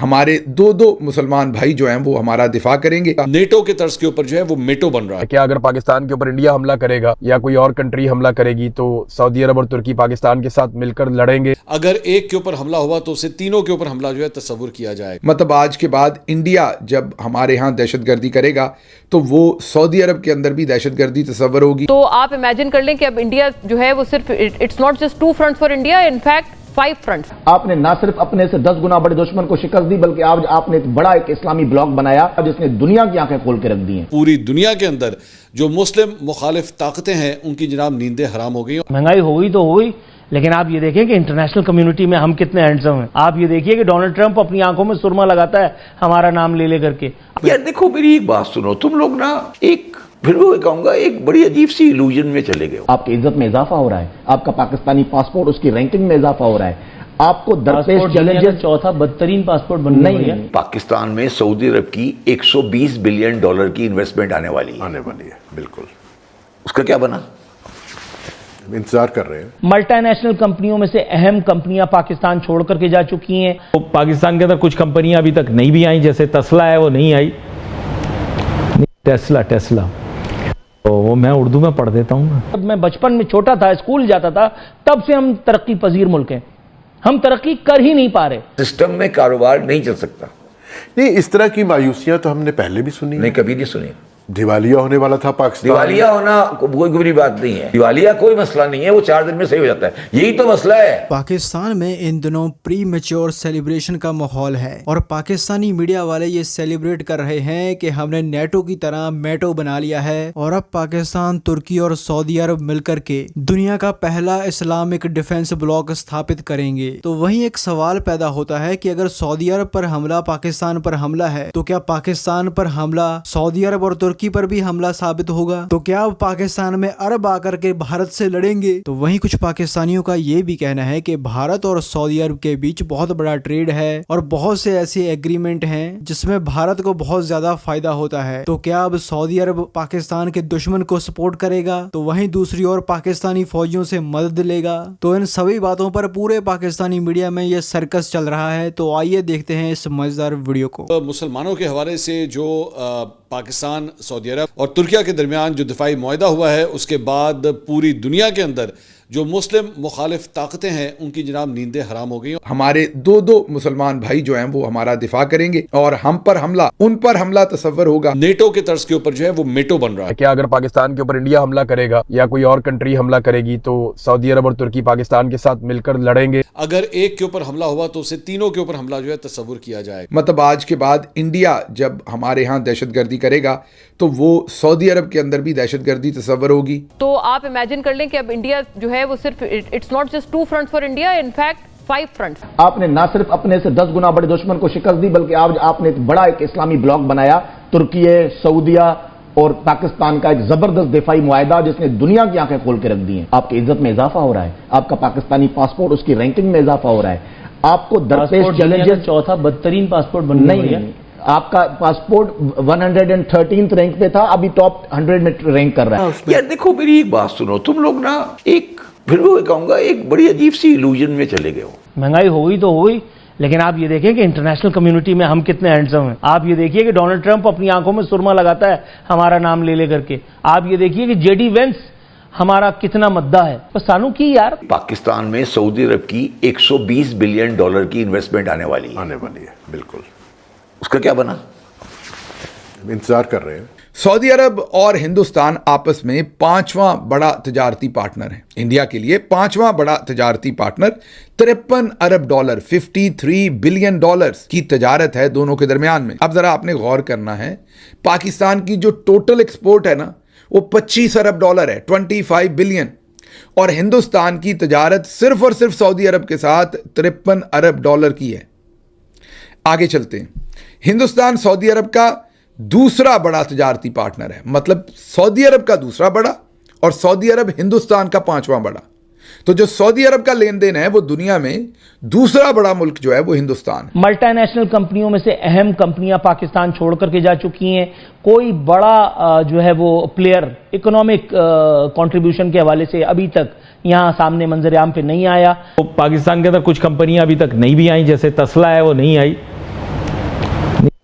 ہمارے دو مسلمان بھائی جو ہیں وہ ہمارا دفاع کریں گے. نیٹو کے طرز کے اوپر جو ہے وہ میٹو بن رہا ہے. کیا اگر پاکستان کے اوپر انڈیا حملہ کرے گا یا کوئی اور کنٹری حملہ کرے گی تو سعودی عرب اور ترکی پاکستان کے ساتھ مل کر لڑیں گے؟ اگر ایک کے اوپر حملہ ہوا تو اسے تینوں کے اوپر حملہ جو ہے تصور کیا جائے. مطلب آج کے بعد انڈیا جب ہمارے ہاں دہشت گردی کرے گا تو وہ سعودی عرب کے اندر بھی دہشت گردی تصور ہوگی. تو آپ امیجن کر لیں کہ اب انڈیا جو ہے وہ صرف it's not just 2 front for India, in fact 5 front. آپ نے نہ صرف اپنے سے 10 گنا بڑے دشمن کو شکست دی بلکہ آپ نے ایک بڑا اسلامی بلاک بنایا جس نے دنیا کی آنکھیں کھول کے رکھ دی ہیں. پوری دنیا کے اندر جو مسلم مخالف طاقتیں ہیں ان کی جناب نیندیں حرام ہو گئی. مہنگائی ہوئی تو ہوئی، لیکن آپ یہ دیکھیں کہ انٹرنیشنل کمیونٹی میں ہم کتنے ہینڈسم ہیں. آپ یہ دیکھیے کہ ڈونلڈ ٹرمپ اپنی آنکھوں میں سرما لگاتا ہے ہمارا نام لے لے کر کے. یار دیکھو میری ایک بات سنو، تم لوگ نا ایک پھر وہ کہوں گا ایک بڑی عجیب سی ایلوژن میں چلے گئے. آپ کی عزت میں اضافہ ہو رہا ہے، آپ کا پاکستانی پاسپورٹ اس کی رینکنگ میں اضافہ ہو رہا ہے، آپ کو درپیش چیلنجز چوتھا بدترین پاسپورٹ بننے نہیں ہے. پاکستان میں سعودی عرب کی $120 بلین کی انویسٹمنٹ آنے والی ہے. بالکل. اس کا کیا بنا؟ انتظار کر رہے ہیں. ملٹی نیشنل کمپنیوں میں سے اہم کمپنیاں پاکستان چھوڑ کر کے جا چکی ہیں. پاکستان کے اندر کچھ کمپنیاں ابھی تک نہیں بھی آئیں، جیسے ٹیسلا ہے وہ نہیں آئی. ٹیسلا تو وہ میں اردو میں پڑھ دیتا ہوں. جب میں بچپن میں چھوٹا تھا، اسکول جاتا تھا، تب سے ہم ترقی پذیر ملک ہیں، ہم ترقی کر ہی نہیں پا رہے. سسٹم میں کاروبار نہیں چل سکتا. نہیں، اس طرح کی مایوسیاں تو ہم نے پہلے بھی سنی. نہیں، کبھی نہیں سنی. دیوالیہ ہونے والا تھا پاکستان. دیوالیہ ہونا کوئی بری بات نہیں ہے. دیوالیہ کوئی مسئلہ نہیں ہے، وہ 4 دن میں صحیح ہو جاتا ہے. یہی تو مسئلہ ہے. پاکستان میں ان دنوں پری میچور سیلیبریشن کا ماحول ہے اور پاکستانی میڈیا والے یہ سیلیبریٹ کر رہے ہیں کہ ہم نے نیٹو کی طرح میٹو بنا لیا ہے اور اب پاکستان، ترکی اور سعودی عرب مل کر کے دنیا کا پہلا اسلامک ڈیفنس بلاک استھاپت کریں گے. تو وہیں ایک سوال پیدا ہوتا ہے کہ اگر سعودی عرب پر حملہ پاکستان پر حملہ ہے تو کیا پاکستان پر حملہ سعودی عرب اور ترکی پر بھی حملہ ثابت ہوگا؟ تو کیا اب پاکستان میں عرب آ کر کے بھارت سے لڑیں گے؟ تو وہیں کچھ پاکستانیوں کا یہ بھی کہنا ہے کہ بھارت اور سعودی عرب کے بیچ بہت بڑا ٹریڈ ہے اور بہت سے ایسے ایگریمنٹ ہیں جس میں بھارت کو بہت زیادہ فائدہ ہوتا ہے. تو کیا اب سعودی عرب پاکستان کے دشمن کو سپورٹ کرے گا تو وہیں دوسری اور پاکستانی فوجیوں سے مدد لے گا؟ تو ان سبھی باتوں پر پورے پاکستانی میڈیا میں یہ سرکس چل رہا ہے. تو آئیے دیکھتے ہیں اس مزیدار ویڈیو کو. مسلمانوں کے حوالے سے جو پاکستان، سعودی عرب اور ترکیہ کے درمیان جو دفاعی معاہدہ ہوا ہے، اس کے بعد پوری دنیا کے اندر جو مسلم مخالف طاقتیں ہیں ان کی جناب نیندیں حرام ہو گئی. ہمارے دو مسلمان بھائی جو ہیں وہ ہمارا دفاع کریں گے اور ہم پر حملہ ان پر حملہ تصور ہوگا. نیٹو کے طرز کے اوپر جو ہے وہ میٹو بن رہا ہے. کیا اگر پاکستان کے اوپر انڈیا حملہ کرے گا یا کوئی اور کنٹری حملہ کرے گی تو سعودی عرب اور ترکی پاکستان کے ساتھ مل کر لڑیں گے؟ اگر ایک کے اوپر حملہ ہوا تو اسے تینوں کے اوپر حملہ جو ہے تصور کیا جائے. مطلب آج کے بعد انڈیا جب ہمارے ہاں دہشت گردی کرے گا تو وہ سعودی عرب کے اندر بھی دہشت گردی تصور ہوگی. تو آپ امیجن کر لیں کہ اب انڈیا جو ہے وہ صرف it's not just 2 front for India, in fact 5 front. آپ نے نہ صرف اپنے سے 10 گنا بڑے دشمن کو شکست دی بلکہ آپ نے ایک بڑا اسلامی بلاک بنایا. ترکی، سعودیہ اور پاکستان کا ایک زبردست دفاعی معاہدہ جس نے دنیا کی آنکھیں کھول کے رکھ دی ہیں. آپ کی عزت میں اضافہ ہو رہا ہے، آپ کا پاکستانی پاسپورٹ اس کی رینکنگ میں اضافہ ہو رہا ہے، آپ کو درپیش چیلنجز چوتھا بدترین پاسپورٹ بننے نہیں ہے. آپ کا پاسپورٹ 113th رینک پہ تھا، ابھی ٹاپ 100 میں رینک کر رہا ہے. یار دیکھو میری ایک بات سنو، تم لوگ نا ایک پھر وہ کہوں گا ایک بڑی عجیب سی ایلوژن میں چلے گئے. مہنگائی ہوئی تو ہوئی، لیکن آپ یہ دیکھیں کہ انٹرنیشنل کمیونٹی میں ہم کتنے ہینڈسم ہیں. آپ یہ دیکھیے کہ ڈونلڈ ٹرمپ اپنی آنکھوں میں سرما لگاتا ہے ہمارا نام لے لے کر کے. آپ یہ دیکھیے کہ جے ڈی وینس ہمارا کتنا مداح ہے. بس سانو کی یار پاکستان میں سعودی عرب کی $120 بلین کی انویسٹمنٹ آنے والی ہے. بالکل. اس کا کیا بنا؟ انتظار کر رہے ہیں. سعودی عرب اور ہندوستان آپس میں 5واں بڑا تجارتی پارٹنر ہے. انڈیا کے لیے 5واں بڑا تجارتی پارٹنر. $53 ارب $53 بلین کی تجارت ہے دونوں کے درمیان میں. اب ذرا آپ نے غور کرنا ہے، پاکستان کی جو ٹوٹل ایکسپورٹ ہے نا وہ $25 ارب ہے، 25 بلین، اور ہندوستان کی تجارت صرف اور صرف سعودی عرب کے ساتھ $53 ارب کی ہے. آگے چلتے ہیں. ہندوستان سعودی عرب کا دوسرا بڑا تجارتی پارٹنر ہے، مطلب سعودی عرب کا دوسرا بڑا اور سعودی عرب ہندوستان کا 5واں بڑا. تو جو سعودی عرب کا لین دین ہے وہ دنیا میں دوسرا بڑا ملک جو ہے وہ ہندوستان. ملٹی نیشنل کمپنیوں میں سے اہم کمپنیاں پاکستان چھوڑ کر کے جا چکی ہیں. کوئی بڑا جو ہے وہ پلیئر اکنامک کنٹریبیوشن کے حوالے سے ابھی تک یہاں سامنے منظر عام پہ نہیں آیا. پاکستان کے اندر کچھ کمپنیاں ابھی تک نہیں بھی آئیں، جیسے ٹیسلا ہے وہ نہیں آئی.